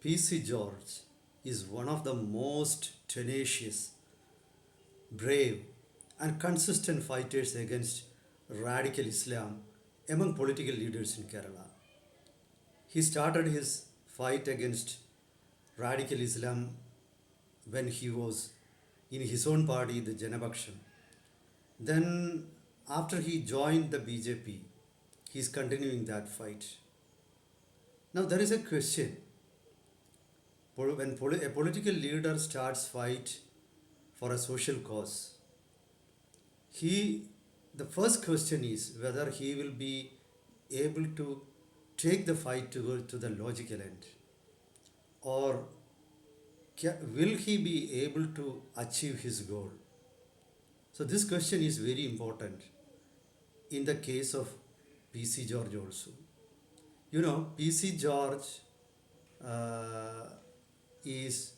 PC George is one of the most tenacious, brave, and consistent fighters against radical Islam among political leaders in Kerala. He started his fight against radical Islam when he was in his own party, the Janapaksham. Then, after he joined the BJP, he is continuing that fight. Now, there is a question when a political leader starts fight for a social cause, he the first question is whether he will be able to take the fight to the logical end, or will he be able to achieve his goal. So this question is very important in the case of PC George also. PC George uh, is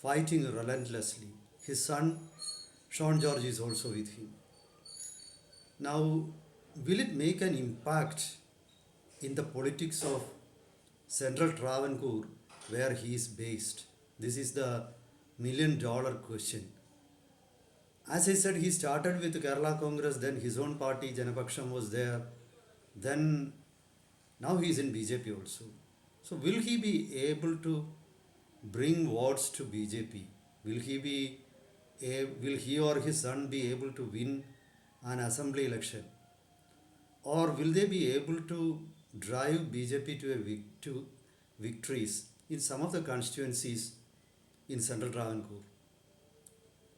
fighting relentlessly. His son Sean George is also with him. Now, will it make an impact in the politics of Central Travancore where he is based? This is the $1,000,000 question. As I said, he started with Kerala Congress, then his own party, Janapaksham, was there. Then, now he is in BJP also. So, will he be able to bring votes to BJP? Will he or his son be able to win an assembly election? Or will they be able to drive BJP to victories in some of the constituencies in Central Travancore?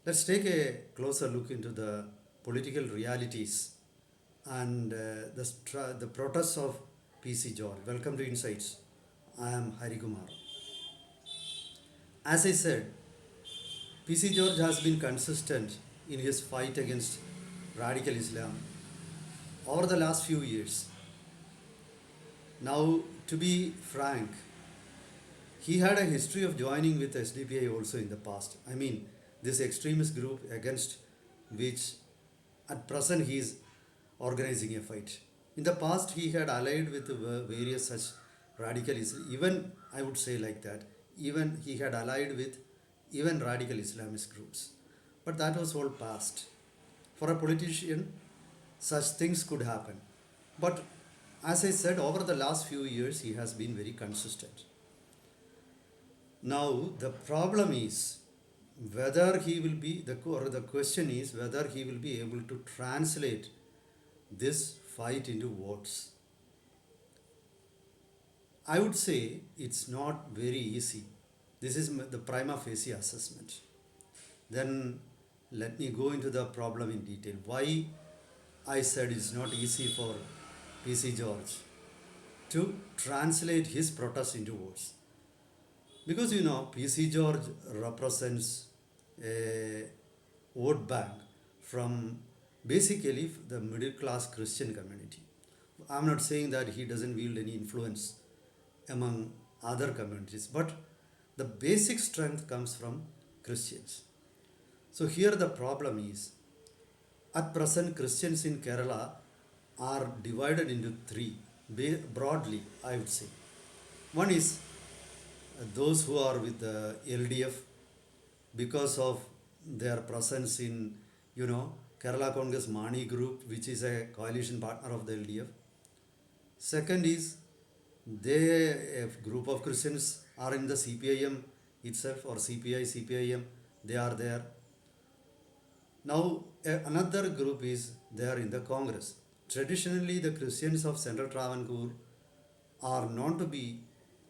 Let's take a closer look into the political realities and the protests of PC George. Welcome to Insights. I am Hari Kumar. As I said, PC George has been consistent in his fight against radical Islam over the last few years. Now, to be frank, he had a history of joining with SDPI also in the past. I mean, this extremist group against which at present he is organizing a fight. In the past, he had allied with various such radicals, even I would say like that, even he had allied with even radical Islamist groups. But that was all past. For a politician, such things could happen. But as I said, over the last few years, he has been very consistent. Now, the problem is whether he will be, or the question is whether he will be able to translate this fight into votes. I would say it's not very easy. This is the prima facie assessment. Then let me go into the problem in detail. Why I said it's not easy for PC George to translate his protest into votes. Because PC George represents a vote bank from basically the middle class Christian community. I'm not saying that he doesn't wield any influence among other communities, but the basic strength comes from Christians. So here the problem is, at present Christians in Kerala are divided into three, broadly I would say. One is those who are with the LDF because of their presence in, Kerala Congress Mani group, which is a coalition partner of the LDF. Second is a group of Christians are in the CPIM itself, or CPI, CPIM, they are there. Now, another group is there in the Congress. Traditionally, the Christians of Central Travancore are known to be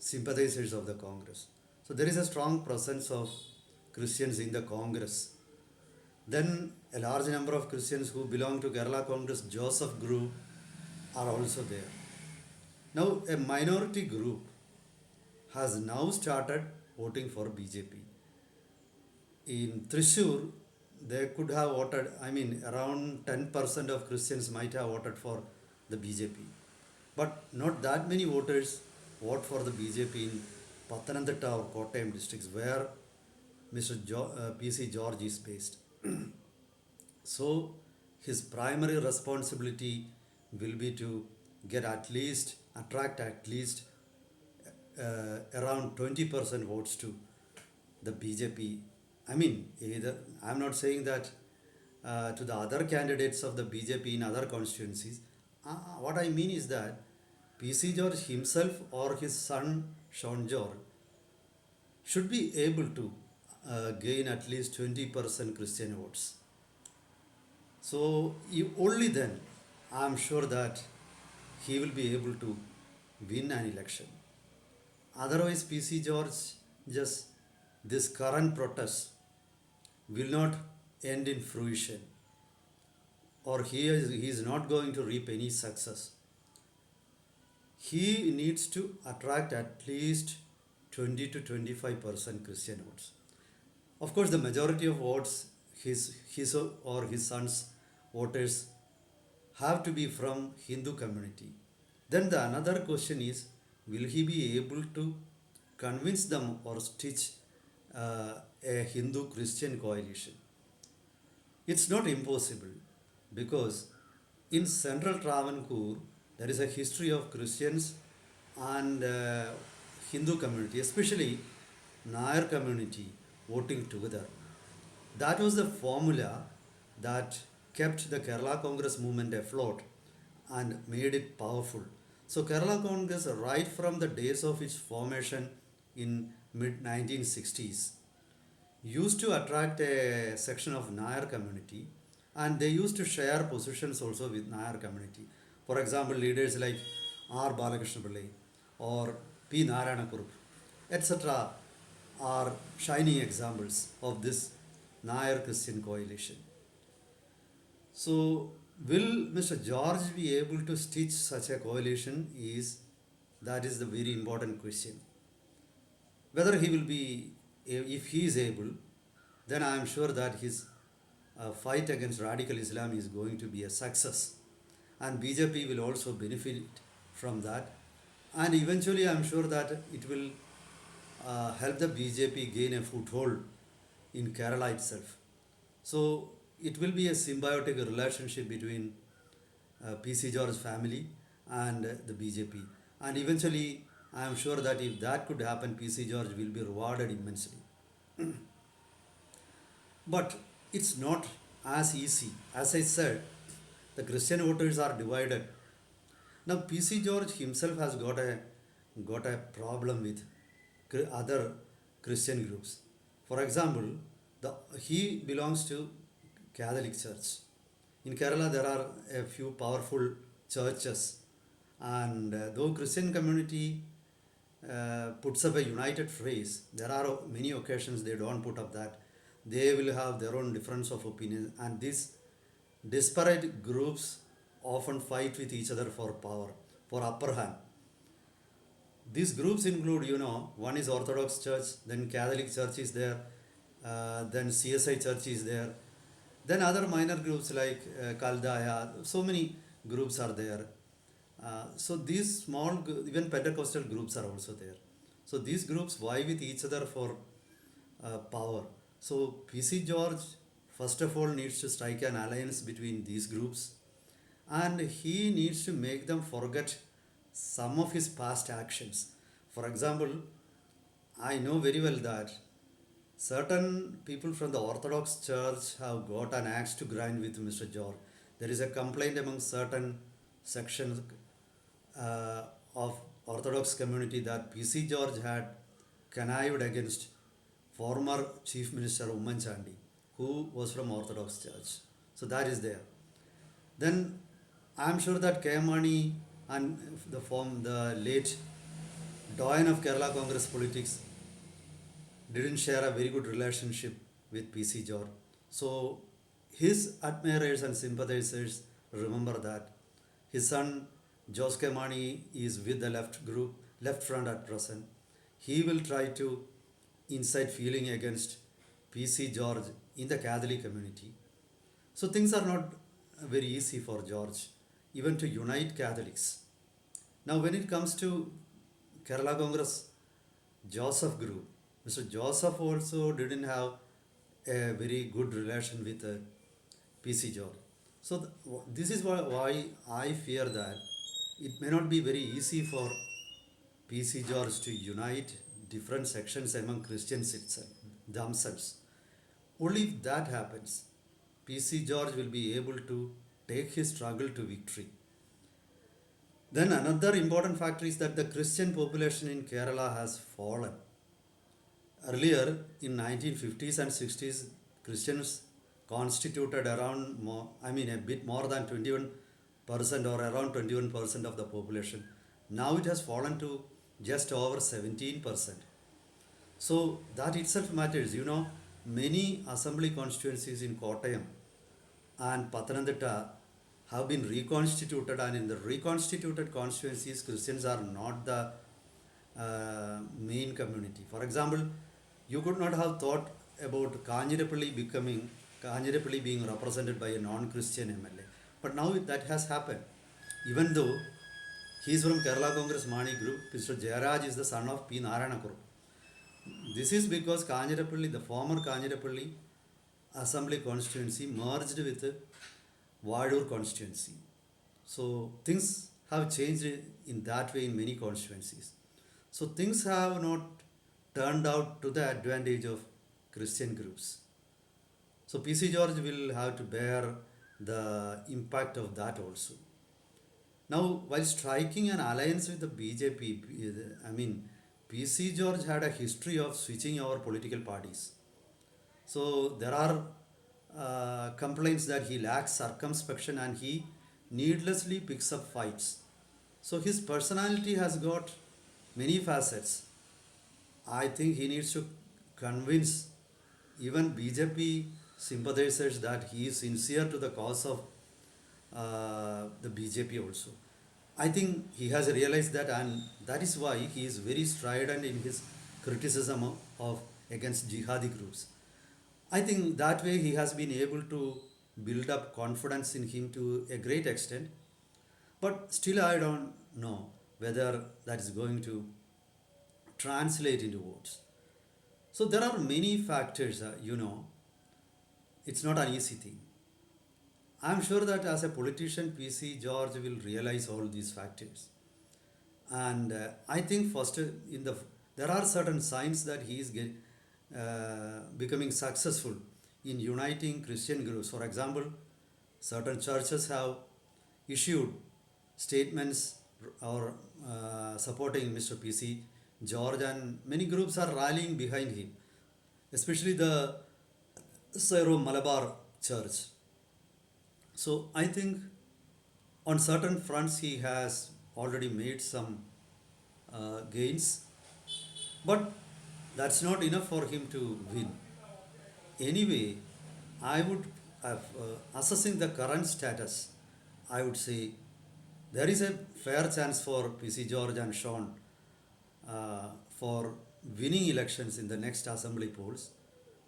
sympathizers of the Congress. So there is a strong presence of Christians in the Congress. Then a large number of Christians who belong to Kerala Congress Joseph group are also there. Now a minority group has now started voting for BJP. In Thrissur, they could have voted, around 10% of Christians might have voted for the BJP. But not that many voters vote for the BJP in Pathanamthitta or Kottayam districts where PC George is based. So his primary responsibility will be to attract at least around 20% votes to the BJP. I mean, either I'm not saying that to the other candidates of the BJP in other constituencies. What I mean is that PC George himself or his son Sean George should be able to gain at least 20% Christian votes. So only then I'm sure that he will be able to win an election. Otherwise, PC George just this current protest will not end in fruition, or he is not going to reap any success. He needs to attract at least 20 to 25% Christian votes. Of course, the majority of votes, his or his son's voters, have to be from Hindu community. Then the another question is, will he be able to convince them or stitch a Hindu-Christian coalition? It's not impossible because in central Travancore there is a history of Christians and Hindu community, especially Nair community, voting together. That was the formula that kept the Kerala Congress movement afloat and made it powerful. So Kerala Congress, right from the days of its formation in mid 1960s, used to attract a section of Nair community, and they used to share positions also with Nair community. For example, leaders like R. Balakrishna Pillai or P. Narayana Kurup, etc., are shining examples of this Nair Christian coalition. So, will Mr. George be able to stitch such a coalition? That is the very important question. Whether he will be, if he is able, then I am sure that his fight against radical Islam is going to be a success, and BJP will also benefit from that. And eventually, I am sure that it will help the BJP gain a foothold in Kerala itself. So it will be a symbiotic relationship between PC George family and the BJP. And eventually, I am sure that if that could happen, PC George will be rewarded immensely. But it's not as easy. As I said, the Christian voters are divided. Now, PC George himself has got a problem with other Christian groups. For example, he belongs to Catholic Church. In Kerala, there are a few powerful churches, and though Christian community puts up a united phrase, there are many occasions they don't put up that. They will have their own difference of opinion, and these disparate groups often fight with each other for power, for upper hand. These groups include, one is Orthodox Church, then Catholic Church is there, then CSI Church is there, then other minor groups like Kaldaya, so many groups are there. So these small, even Pentecostal groups are also there. So these groups vie with each other for power. So PC George, first of all, needs to strike an alliance between these groups, and he needs to make them forget some of his past actions. For example, I know very well that certain people from the Orthodox Church have got an axe to grind with Mr. George. There is a complaint among certain sections of Orthodox community that PC George had connived against former Chief Minister Umman Chandi, who was from Orthodox Church. So that is there. Then I am sure that K. Mani and the late doyen of Kerala Congress politics didn't share a very good relationship with PC George. So his admirers and sympathizers remember that. His son Jos K. Mani is with the left front at present. He will try to incite feeling against PC George in the Catholic community. So things are not very easy for George, even to unite Catholics. Now, when it comes to Kerala Congress Joseph group, Mr. Joseph also didn't have a very good relation with PC George. So this is why I fear that it may not be very easy for PC George to unite different sections among Christians itself, themselves. Only if that happens, PC George will be able to take his struggle to victory. Then another important factor is that the Christian population in Kerala has fallen. Earlier in 1950s and 60s, Christians constituted around a bit more than 21% or around 21% of the population. Now it has fallen to just over 17%. So that itself matters. Many assembly constituencies in Kottayam and Pathanamthitta have been reconstituted, and in the reconstituted constituencies, Christians are not the main community. For example, you could not have thought about Kanjirapalli being represented by a non-Christian MLA. But now that has happened. Even though he is from Kerala Congress Mani group, Mr. Jayaraj is the son of P. Narayanakuru. This is because Kanjirapalli, the former Kanjirapalli assembly constituency merged with Vadur constituency. So things have changed in that way in many constituencies. So things have not turned out to the advantage of Christian groups. So PC George will have to bear the impact of that also. Now, while striking an alliance with the BJP, PC George had a history of switching our political parties. So there are complaints that he lacks circumspection and he needlessly picks up fights. So his personality has got many facets. I think he needs to convince even BJP sympathizers that he is sincere to the cause of the BJP also. I think he has realized that, and that is why he is very strident in his criticism of against jihadi groups. I think that way he has been able to build up confidence in him to a great extent. But still, I don't know whether that is going to translate into votes. So there are many factors, it's not an easy thing. I'm sure that as a politician, PC George will realize all these factors. And I think first, there are certain signs that he is becoming successful in uniting Christian groups. For example, certain churches have issued statements or supporting Mr. PC George, and many groups are rallying behind him, especially the Syro Malabar Church. So I think on certain fronts he has already made some gains, but that's not enough for him to win. Anyway, I would assessing the current status, I would say there is a fair chance for PC George and Sean for winning elections in the next assembly polls,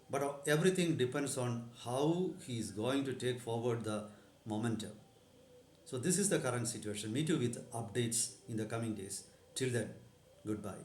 but everything depends on how he is going to take forward the momentum. So this is the current situation. Meet you with updates in the coming days. Till then, goodbye.